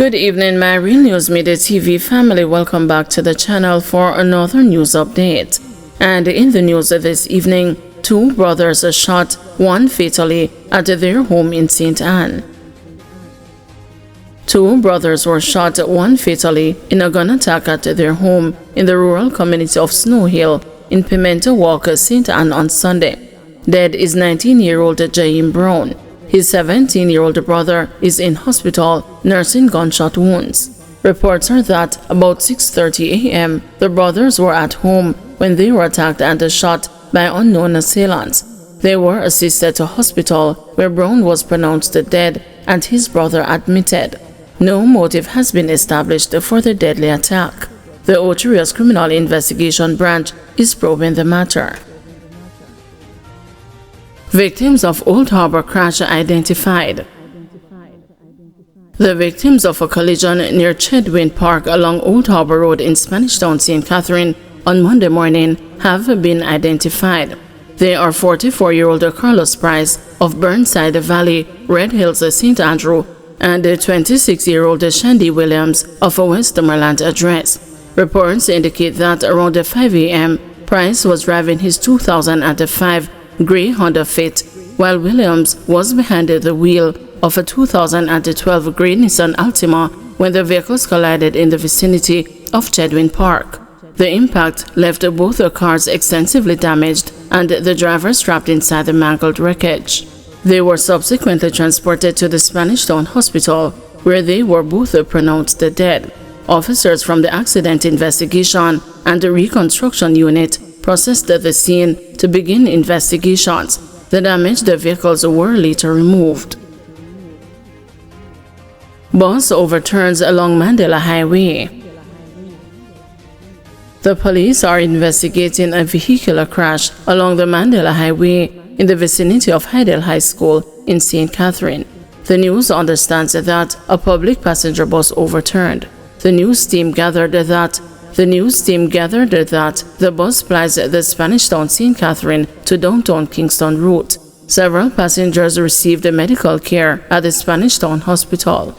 Good evening, my Real News Midday TV family. Welcome back to the channel for another news update. And in the news this evening, two brothers are shot, one fatally, at their home in St. Anne. Two brothers were shot, one fatally, in a gun attack at their home in the rural community of Snow Hill in Pimento Walk, St. Anne on Sunday. Dead is 19-year-old Jaim Brown. His 17-year-old brother is in hospital nursing gunshot wounds. Reports are that about 6:30 a.m. the brothers were at home when they were attacked and shot by unknown assailants. They were assisted to hospital where Brown was pronounced dead and his brother admitted. No motive has been established for the deadly attack. The Ocheria's Criminal Investigation Branch is probing the matter. Victims of Old Harbor crash identified. The victims of a collision near Chedwin Park along Old Harbor Road in Spanish Town, St. Catherine on Monday morning have been identified. They are 44-year-old Carlos Price of Burnside Valley, Red Hills, St. Andrew, and 26-year-old Shandy Williams of a Westmoreland address. Reports indicate that around 5 a.m., Price was driving his 2005 gray Honda Fit, while Williams was behind the wheel of a 2012 gray Nissan Altima when the vehicles collided in the vicinity of Chedwin Park. The impact left both the cars extensively damaged and the drivers trapped inside the mangled wreckage. They were subsequently transported to the Spanish Town Hospital, where they were both pronounced dead. Officers from the Accident Investigation and the Reconstruction Unit processed the scene to begin investigations. The damaged vehicles were later removed. Bus overturns along Mandela Highway. The police are investigating a vehicular crash along the Mandela Highway in the vicinity of Hydel High School in St. Catherine. The news understands that a public passenger bus overturned. The news team gathered that the bus plies the Spanish Town St. Catherine to downtown Kingston route. Several passengers received medical care at the Spanish Town Hospital.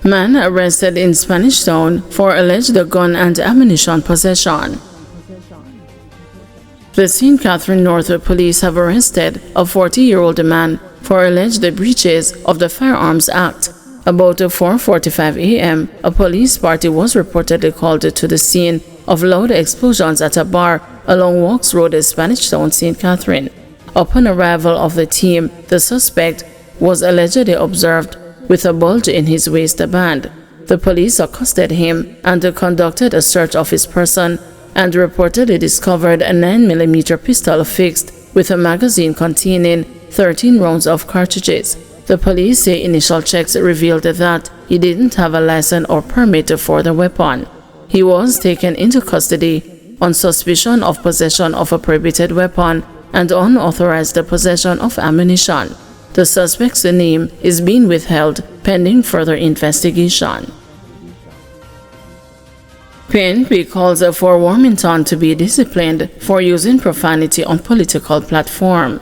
Man arrested in Spanish Town for alleged gun and ammunition possession. The St. Catherine North Police have arrested a 40-year-old man for alleged breaches of the Firearms Act. About 4:45 a.m., a police party was reportedly called to the scene of loud explosions at a bar along Walks Road, Spanish Town, St. Catherine. Upon arrival of the team, the suspect was allegedly observed with a bulge in his waistband. The police accosted him and conducted a search of his person and reportedly discovered a 9mm pistol fixed with a magazine containing 13 rounds of cartridges. The police say initial checks revealed that he didn't have a license or permit for the weapon. He was taken into custody on suspicion of possession of a prohibited weapon and unauthorized possession of ammunition. The suspect's name is being withheld pending further investigation. PNP calls for Warmington to be disciplined for using profanity on political platform.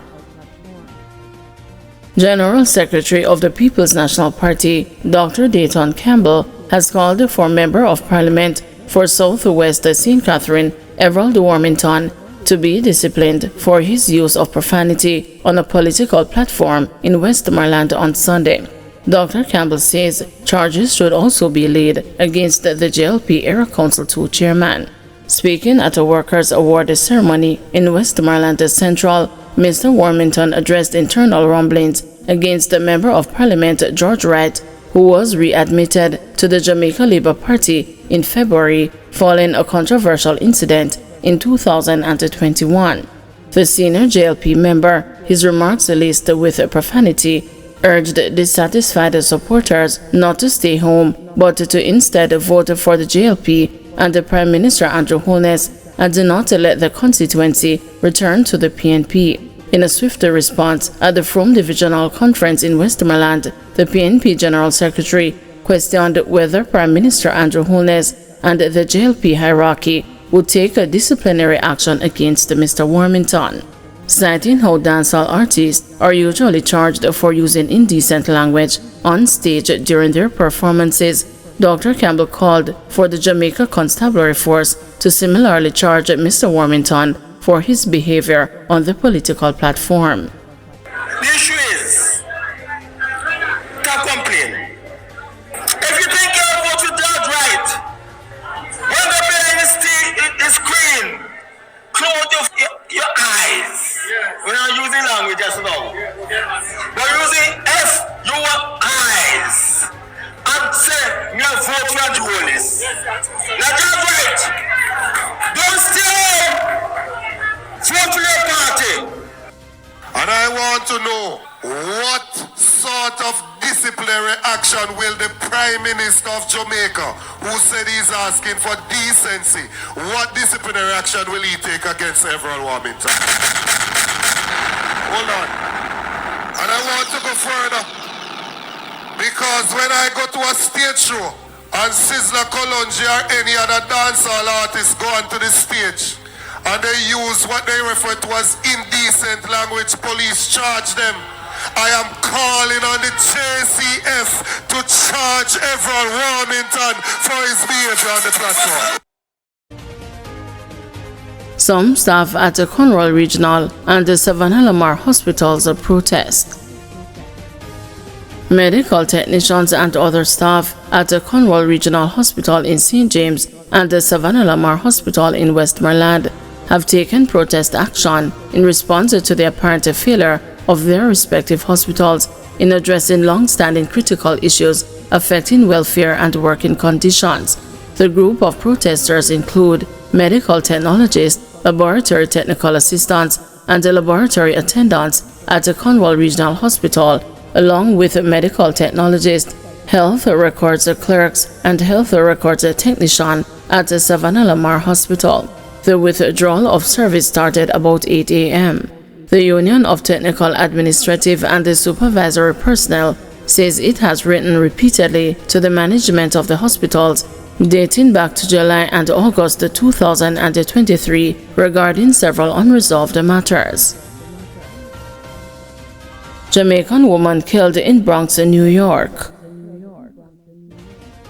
General Secretary of the People's National Party, Dr. Dayton Campbell, has called for Member of Parliament for Southwest St. Catherine, Everald Warmington, to be disciplined for his use of profanity on a political platform in Westmoreland on Sunday. Dr. Campbell says charges should also be laid against the JLP Era Council 2 chairman. Speaking at a Workers' Award ceremony in Westmoreland Central, Mr. Warmington addressed internal rumblings against the Member of Parliament George Wright, who was readmitted to the Jamaica Labour Party in February following a controversial incident in 2021. The senior JLP member, his remarks laced with profanity, urged dissatisfied supporters not to stay home but to instead vote for the JLP and the Prime Minister Andrew Holness and not let the constituency return to the PNP. In a swifter response at the Frome Divisional Conference in Westmoreland, the PNP General Secretary questioned whether Prime Minister Andrew Holness and the JLP hierarchy would take a disciplinary action against Mr. Warmington. citing how dancehall artists are usually charged for using indecent language on stage during their performances. Dr. Campbell called for the Jamaica Constabulary Force to similarly charge Mr. Warmington for his behavior on the political platform. The issue is, can't complain. If you think you're what you did right, when the behind the screen, close your eyes. We're not using language just now. We're using F, your eyes. And say, me a vote for Jolis. Now that's right. Don't stay. Vote for your party. And I want to know, what sort of disciplinary action will the Prime Minister of Jamaica, who said he's asking for decency, what disciplinary action will he take against Everald Warmington? Hold on. And I want to go further. Because when I go to a stage show and Sizzla Kalonji or any other dancehall artist go onto the stage and they use what they refer to as indecent language, police charge them. I am calling on the JCF to charge Everald Warmington for his behavior on the platform. Some staff at the Cornwall Regional and the Savannah Lamar hospitals protest. Medical technicians and other staff at the Cornwall Regional Hospital in St. James and the Savannah Lamar Hospital in Westmoreland have taken protest action in response to the apparent failure of their respective hospitals in addressing long-standing critical issues affecting welfare and working conditions. The group of protesters include medical technologists, laboratory technical assistants, and laboratory attendants at the Cornwall Regional Hospital, along with medical technologists, health records clerks, and health records technician at the Savannah Lamar Hospital. The withdrawal of service started about 8 a.m. The Union of Technical, Administrative, and Supervisory Personnel says it has written repeatedly to the management of the hospitals dating back to July and August 2023 regarding several unresolved matters. Jamaican woman killed in Bronx, New York.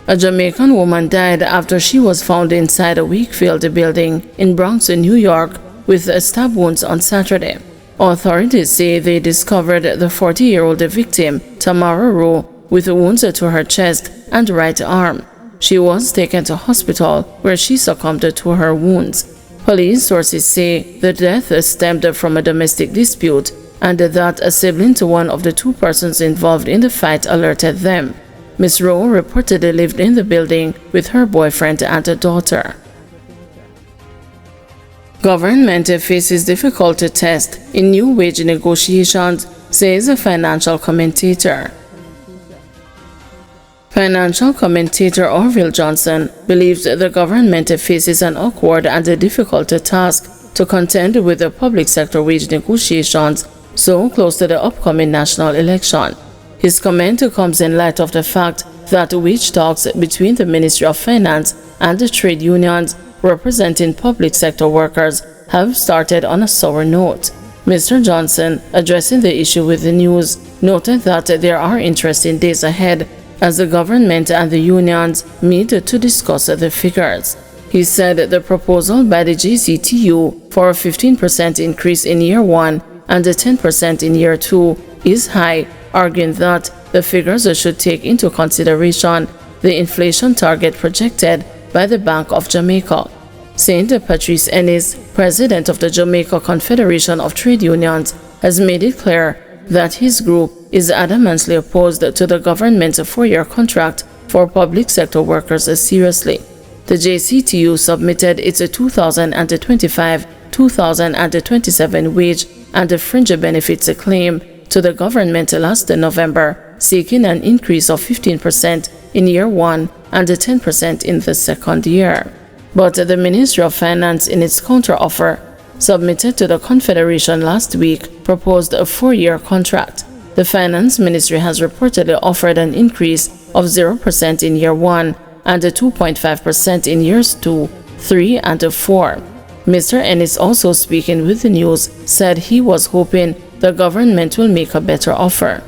A Jamaican woman died after she was found inside a Wakefield building in Bronx, New York, with stab wounds on Saturday. Authorities say they discovered the 40-year-old victim, Tamara Rowe, with wounds to her chest and right arm. She was taken to hospital where she succumbed to her wounds. Police sources say the death stemmed from a domestic dispute and that a sibling to one of the two persons involved in the fight alerted them. Ms. Rowe reportedly lived in the building with her boyfriend and a daughter. Government faces difficult test in new wage negotiations, says a financial commentator. Financial commentator Orville Johnson believes the government faces an awkward and difficult task to contend with the public sector wage negotiations so close to the upcoming national election. His comment comes in light of the fact that wage talks between the Ministry of Finance and the trade unions representing public sector workers have started on a sour note. Mr. Johnson, addressing the issue with the news, noted that there are interesting days ahead as the government and the unions meet to discuss the figures. He said the proposal by the JCTU for a 15% increase in year 1 and a 10% in year 2 is high, arguing that the figures should take into consideration the inflation target projected by the Bank of Jamaica. St. Patrice Ennis, president of the Jamaica Confederation of Trade Unions, has made it clear that his group is adamantly opposed to the government's 4-year contract for public sector workers seriously. The JCTU submitted its 2025-2027 wage and fringe benefits claim to the government last November, seeking an increase of 15% in year 1 and 10% in the second year. But the Ministry of Finance, in its counteroffer submitted to the Confederation last week, proposed a 4-year contract. The Finance Ministry has reportedly offered an increase of 0% in year 1 and 2.5% in years 2, 3, and 4. Mr. Ennis, also speaking with the news, said he was hoping the government will make a better offer.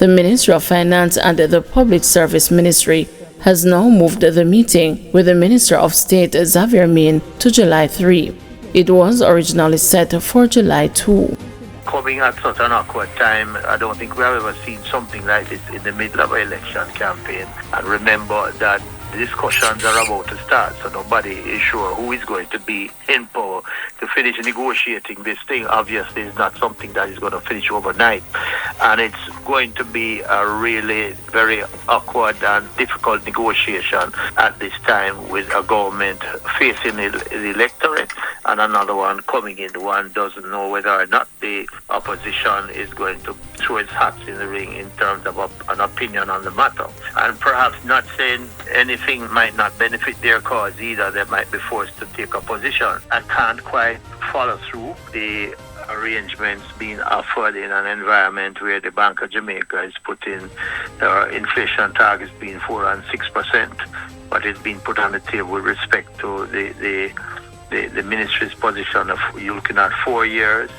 The Ministry of Finance and the Public Service Ministry has now moved the meeting with the Minister of State Xavier Main to July 3. It was originally set for July 2. Coming at such an awkward time, I don't think we have ever seen something like this in the middle of an election campaign. And remember that the discussions are about to start, so nobody is sure who is going to be in power to finish negotiating this thing. Obviously, it's not something that is going to finish overnight, and it's going to be a really very awkward and difficult negotiation at this time, with a government facing the electorate and another one coming in. One doesn't know whether or not the opposition is going to throw its hats in the ring in terms of an opinion on the matter, and perhaps not saying anything might not benefit their cause either. They might be forced to take a position. I can't quite follow through the arrangements being offered in an environment where the Bank of Jamaica is putting their inflation targets being 4 and 6%, but it's been put on the table with respect to the ministry's position of you're looking at 4 years.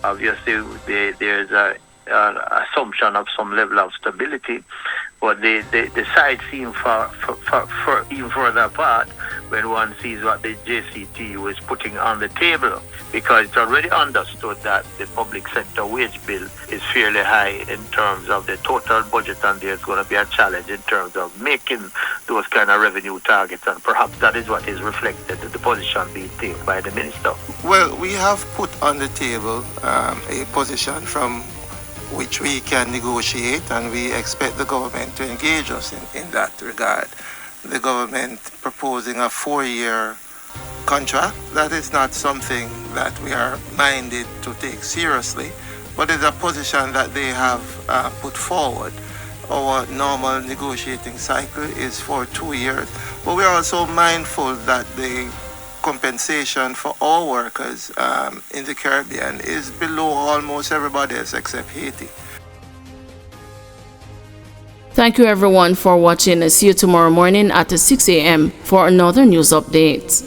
Obviously, there's an assumption of some level of stability, but the sides seem for even further apart when one sees what the JCTU is putting on the table, because it's already understood that the public sector wage bill is fairly high in terms of the total budget, and there's going to be a challenge in terms of making those kind of revenue targets, and perhaps that is what is reflected in the position being taken by the minister. Well, we have put on the table a position from which we can negotiate, and we expect the government to engage us in that regard. The government proposing a 4-year contract, that is not something that we are minded to take seriously, but it's a position that they have put forward. Our normal negotiating cycle is for 2 years, but we are also mindful that the compensation for all workers in the Caribbean is below almost everybody else except Haiti. Thank you everyone for watching. See you tomorrow morning at 6 a.m. for another news update.